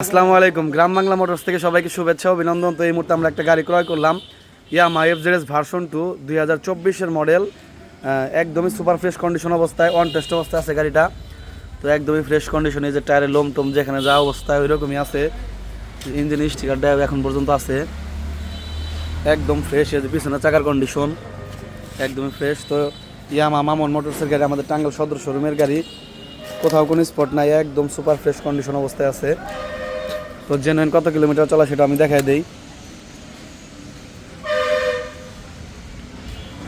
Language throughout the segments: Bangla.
আসসালামু আলাইকুম। গ্রাম বাংলা মোটরস থেকে সবাইকে শুভেচ্ছা ও অভিনন্দন। তো এই মুহূর্তে আমরা একটা গাড়ি ক্রয় করলাম, ইয়ামাহা এফজেডএস ভার্সন 2 2024-এর মডেল। একদমই সুপার ফ্রেশ কন্ডিশন অবস্থায়, অন টেস্ট অবস্থায় আছে গাড়িটা। তো একদমই ফ্রেশ কন্ডিশনে, যে টায়ারের লোম টোম যেখানে যা অবস্থায় ওই রকমই আছে। ইঞ্জিন স্টিকারটা এখন পর্যন্ত আছে, একদম ফ্রেশ। এই যে পিছনে চাকার কন্ডিশন একদমই ফ্রেশ। তো ইয়ামাহা মামুন মোটরসের গাড়ি, আমাদের টাঙ্গাইল সদর শোরুমের গাড়ি, কোথাও কোনো স্পট নাই, একদম সুপার ফ্রেশ কন্ডিশন অবস্থায় আছে। তো জেনুইন কত কিলোমিটার চলা সেটা আমি দেখাই দিই।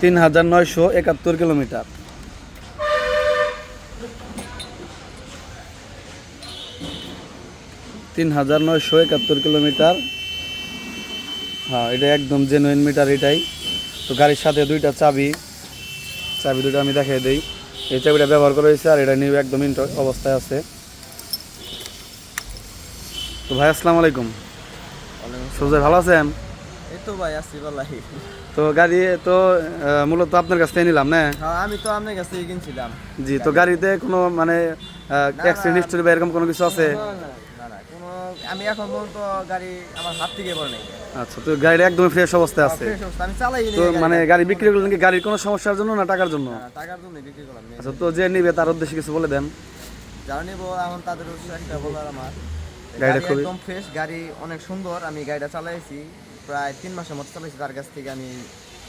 ৩,৯৭১ কিলোমিটার। কিলোমিটার। হ্যাঁ, এটা একদম জেনুইন মিটার এটাই। তো গাড়ির সাথে দুইটা চাবি দুটো আমি দেখাই দিই। এই চাবিটা ব্যবহার করা হয়েছে, আর এটা নিউ একদম ইন্টার অবস্থায় আছে। তো ভাই আসসালামু আলাইকুম। সুজয়, ভালো আছেন? এই তো ভাই আসছি বলাই। তো গাড়ি তো মূলত আপনার কাছ থেকে নিলাম না? হ্যাঁ, আমি তো আপনার কাছ থেকে কিনছিলাম। জি। তো গাড়িতে কোনো মানে অ্যাক্সিডেন্ট হিস্টরি বা এরকম কোনো কিছু আছে? না না, কোনো আমি এখন পর্যন্ত গাড়ি আমার হাত থেকে পড়ে নাই। আচ্ছা, তো গাড়িটা একদমই ফ্রেশ অবস্থায় আছে। আমি চালাই তো মানে গাড়ি বিক্রি করলেন কি গাড়ির কোনো সমস্যার জন্য না টাকার জন্য? টাকার জন্য বিক্রি করলাম। আচ্ছা, তো যে নিবে তার উদ্দেশ্যে কিছু বলে দেন। যারা নিবো এখন তাদের উদ্দেশ্যে একটা বলার আমার, গাড়িটা গাড়ি খুবই একদম ফ্রেশ, গাড়ি অনেক সুন্দর। আমি গাড়িটা চালাইছি প্রায় 3 মাসের মতো চালাইছি। তার কাছ থেকে আমি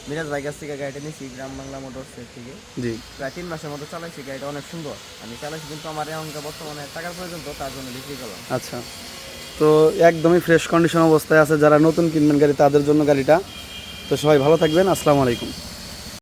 মিরাজ ভাই কাছ থেকে গাড়িটা নিয়েছি, গ্রাম বাংলা মোটরসের থেকে। জি। প্রায় 3 মাসের মতো চালাইছি, গাড়িটা অনেক সুন্দর আমি চালাইছি, কিন্তু আমার এখনকার বর্তমানে টাকার প্রয়োজন, তো তার জন্য বিক্রি করলাম। আচ্ছা, তো একদমই ফ্রেশ কন্ডিশন অবস্থায় আছে। যারা নতুন কিনবেন গাড়ি তাদের জন্য গাড়িটা। তো সবাই ভালো থাকবেন। আসসালামু আলাইকুম।